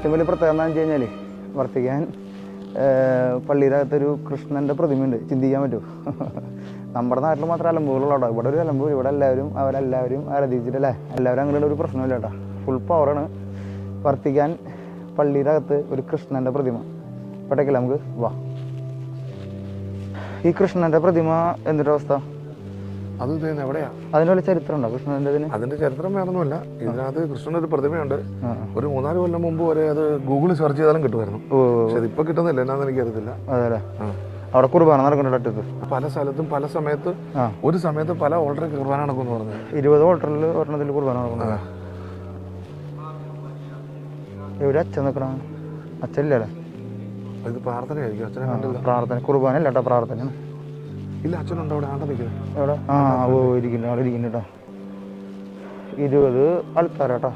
ഏറ്റവും വലിയ പ്രത്യേകത എന്താണെന്ന് വെച്ച് കഴിഞ്ഞാൽ വർത്തിക്കാൻ പള്ളിയിലകത്തൊരു കൃഷ്ണൻ്റെ പ്രതിമയുണ്ട്. ചിന്തിക്കാൻ പറ്റുമോ? നമ്മുടെ നാട്ടിൽ മാത്രം അലമ്പുകളുള്ള കേട്ടോ. ഇവിടെ ഒരു അലമ്പ്, ഇവിടെ അവരെല്ലാവരും ആരാധിച്ചിട്ടല്ലേ, എല്ലാവരും അങ്ങനെ ഒരു പ്രശ്നമില്ല കേട്ടോ. ഫുൾ പവറാണ്. വർത്തിക്കാൻ പള്ളിയിലകത്ത് ഒരു കൃഷ്ണൻ്റെ പ്രതിമ. ഇപ്പോഴേക്കല്ല നമുക്ക് വാ. ഈ കൃഷ്ണൻ്റെ പ്രതിമ എന്തൊരു അവസ്ഥ? അത് എവിടെയാ? അതിന് വല്ല ചരിത്രം ഉണ്ടോ കൃഷ്ണൻ്റെ? അതിന്റെ ചരിത്രം വേറൊന്നുമല്ല. ഇതിനകത്ത് കൃഷ്ണന്റെ ഒരു പ്രതിമയുണ്ട്. ഒരു 3-4 കൊല്ലം മുമ്പ് വരെ അത് ഗൂഗിളിൽ സെർച്ച് ചെയ്താലും കിട്ടുമായിരുന്നു. പക്ഷെ ഇപ്പൊ കിട്ടുന്നില്ല. എന്നാന്ന് എനിക്കറിയത്തില്ല. അതെ, അവിടെ കുർബാന നടക്കുന്നുണ്ട് പല സ്ഥലത്തും പല സമയത്ത്. ഒരു സമയത്ത് പല ഓൾട്ടറിൽ കുർബാന നടക്കുമെന്ന് പറഞ്ഞത്. 20 ഓൾട്ടറിൽ ഒരെണ്ണത്തിൽ കുർബാന നടക്കുന്നത്. എവിടെ അച്ഛൻ നിൽക്കണം? അച്ഛനില്ലല്ലേ? ഇത് പ്രാർത്ഥനയായിരിക്കും. അച്ഛനെ കണ്ടില്ല. പ്രാർത്ഥന കുർബാന അല്ല കേട്ടോ, പ്രാർത്ഥന ഇല്ല. അച്ഛനുണ്ടോ അവിടെ? ആണ്ട നിൽക്കുന്നത് എവിടെ? ഇരിക്കുന്നു, അവിടെ ഇരിക്കുന്നു കേട്ടോ. 20 ആൾക്കാരാട്ടോ.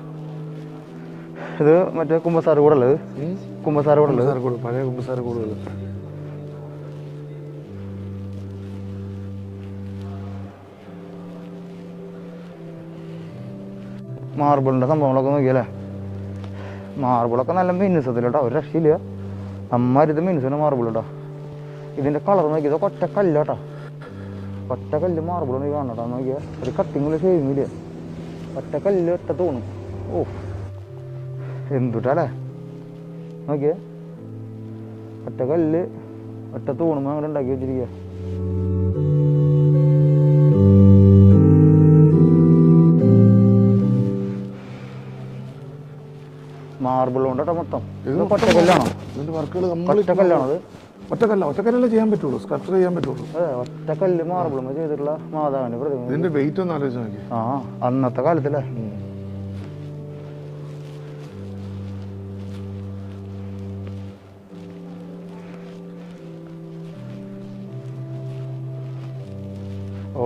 ഇത് മറ്റേ കുമ്പസാര കൂടുള്ളത്. കുമ്പസാര കൂടുള്ളത് പഴയ കുമ്പസാര കൂടുകൾ. മാർബിളിൻ്റെ സംഭവങ്ങളൊക്കെ നോക്കിയല്ലേ? മാർബിളൊക്കെ നല്ല മിനുസത്തിൽ കേട്ടോ, ഒരു രക്ഷയില്ല. അമ്മാരിത് മിനുസിന് മാർബിൾ കേട്ടോ. ഇതിൻ്റെ കളർ നോക്കിയത് ഒറ്റ കല്ല് ഒറ്റ കല്ല് മാർബിൾ നീ കാണട്ടോ. നോക്കിയാൽ ഒരു കട്ടിങ്ങിൽ ഷേവിങ്ങില്ല. ഒറ്റ കല്ല് ഒറ്റ തോന്നും. ഓ എന്തുട്ടല്ലേ നോക്കിയേ. ഒറ്റ കല്ല് ഒറ്റ തൂണുമ്പോൾ അങ്ങനെ ഉണ്ടാക്കി വെച്ചിരിക്കുക. മാർബിൾ കൊണ്ടോ മൊത്തം. ഒറ്റക്കല്ലാണോ? ഒറ്റക്കല്ലാണോ അത്? ഒറ്റക്കല്ലേ ചെയ്യാൻ പറ്റുള്ളൂ, സ്കൾപ്ചർ ചെയ്യാൻ പറ്റുള്ളൂ. അതെ, ഒറ്റക്കല്ല് മാർബിൾ ചെയ്തിട്ടുള്ള മാതാവിന്റെ പ്രതിമ. ഇതിന്റെ വെയിറ്റ് ഒന്ന് ആലോചിച്ച് നോക്കി. അന്നത്തെ കാലത്തല്ലേ.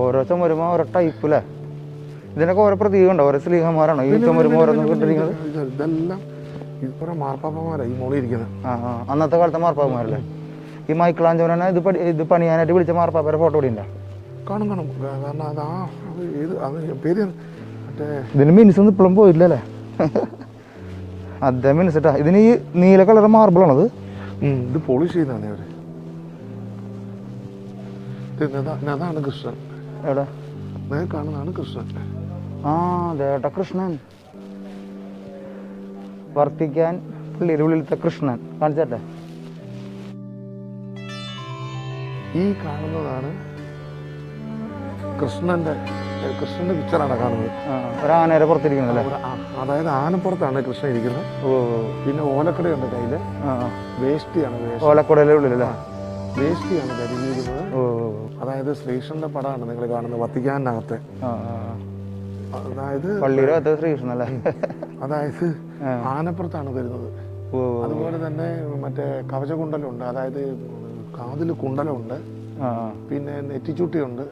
ഓരോ ചുമരുമ ഓരോ ടൈപ്പ് അല്ലേ? ഇതിനൊക്കെ ഓരോ പ്രതീകം ഉണ്ടോ? ഓരോ സ്ലീഹന്മാരാണോ ഈ ചുമരുമ ഓരോന്നും കിട്ടിയിരിക്കുന്നത്? ഇതെല്ലാം ഇതുപോലെ മാർപ്പാപ്പന്മാരാണ് ഈ മോളിൽ ഇരിക്കുന്നത്. അന്നത്തെ കാലത്തെ മാർപ്പാപ്പന്മാരല്ലേ? ഈ മൈക്കിളാഞ്ചലോനെ ഇത് പണിയാനായിട്ട് വിളിച്ച മാർപ്പാപ്പയുടെ ഫോട്ടോ കൂടി ഉണ്ടോ? കാണും. കാരണം പേര് മറ്റേ ഇതിന് മിനിസൊന്നും ഇപ്പോഴും പോയില്ലല്ലേ? അതേ മിനിസിട്ടാ. ഇതിന് ഈ നീല കളർ മാർബിളാണത്. ഇത് പോളിഷ് ചെയ്യുന്നതാണ് അവര്. അതാണ് കൃഷ്ണൻ. എവിടെ കാണുന്നതാണ് കൃഷ്ണൻ. ദേട്ട കൃഷ്ണൻ. വർത്തിക്കാൻ പള്ളിയുടെ ഉള്ളിലത്തെ കൃഷ്ണൻ കാണിച്ചേ. ഈ കാണുന്നതാണ് കൃഷ്ണന്റെ പിക്ചറാണ് കാണുന്നത്. ഒരു ആനയുടെ പുറത്തിരിക്കുന്നത്. അതായത് ആനപ്പുറത്താണ് കൃഷ്ണൻ ഇരിക്കുന്നത്. പിന്നെ ഓലക്കുടയുണ്ട് കയ്യില്. വേഷ്ടിയാണ്. ഓലക്കുടയുടെ ഉള്ളിലല്ലേ? വേഷ്ടിയാണ് ധരിച്ചിരിക്കുന്നത്. അതായത് ശ്രീകൃഷ്ണന്റെ പടമാണ് നിങ്ങൾ കാണുന്നത് വത്തിക്കാനകത്തെ. അതായത് പള്ളിയിലകത്ത് ശ്രീകൃഷ്ണൻ അല്ലേ? അതായത് ആനപ്പുറത്താണ് വരുന്നത്. അതുപോലെ തന്നെ മറ്റേ കവചകുണ്ടലുണ്ട്. അതായത് കാതിൽ കുണ്ടലുണ്ട്. പിന്നെ നെറ്റിച്ചുട്ടിയുണ്ട്.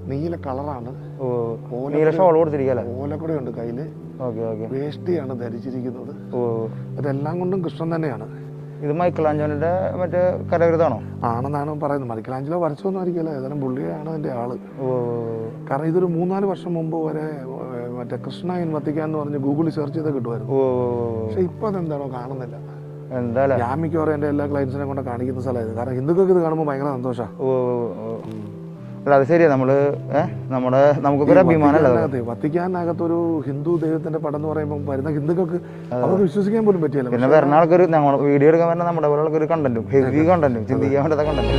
നീല കളറാണ്. ഓലക്കുടയുണ്ട് കയ്യില്. വേഷ്ടിയാണ് ധരിച്ചിരിക്കുന്നത്. അതെല്ലാം കൊണ്ടും കൃഷ്ണൻ തന്നെയാണ്. ഇത് മൈക്കിളാഞ്ചലോന്റെ മറ്റേ കരകൃതാണോ? ആണെന്നാണ് പറയുന്നത്. മൈക്കിളാഞ്ചലോ വരച്ചൊന്നും ആയിരിക്കില്ല, ഏതായാലും പുള്ളിയാണ് അതിന്റെ ആള്. കാരണം ഇതൊരു 3-4 വർഷം മുമ്പ് വരെ മറ്റേ കൃഷ്ണ ഇൻ വത്തിക്കാൻ എന്ന് പറഞ്ഞ് ഗൂഗിളിൽ സെർച്ച് ചെയ്താൽ കിട്ടുമായിരുന്നു. പക്ഷെ ഇപ്പൊ അതെന്താണോ കാണുന്നില്ല. എന്തായാലും ഞാൻ മിക്കവാറും എൻ്റെ എല്ലാ ക്ലയൻസിനെ കൊണ്ട് കാണിക്കുന്ന സ്ഥലമായത്. കാരണം ഹിന്ദുക്കൾക്ക് ഇത് കാണുമ്പോൾ ഭയങ്കര സന്തോഷമാണ്. അല്ല അത് ശരിയാ. നമുക്കൊരു അഭിമാനമല്ല. വത്തിക്കാനകത്തൊരു ഹിന്ദു ദൈവത്തിന്റെ പടം എന്ന് പറയുമ്പോൾ വരുന്ന ഹിന്ദുക്കൾക്ക് അവർക്ക് വിശ്വസിക്കാൻ പോലും പറ്റിയല്ല. പിന്നെ വരുന്ന ആൾക്കൊരു വീഡിയോ എടുക്കാൻ വരുന്ന നമ്മുടെ പോലെ ആൾക്കൊരു കണ്ടന്റും ഹെവി കണ്ടന്റും ചിന്തിക്കാൻ പറ്റാത്ത കണ്ടന്റും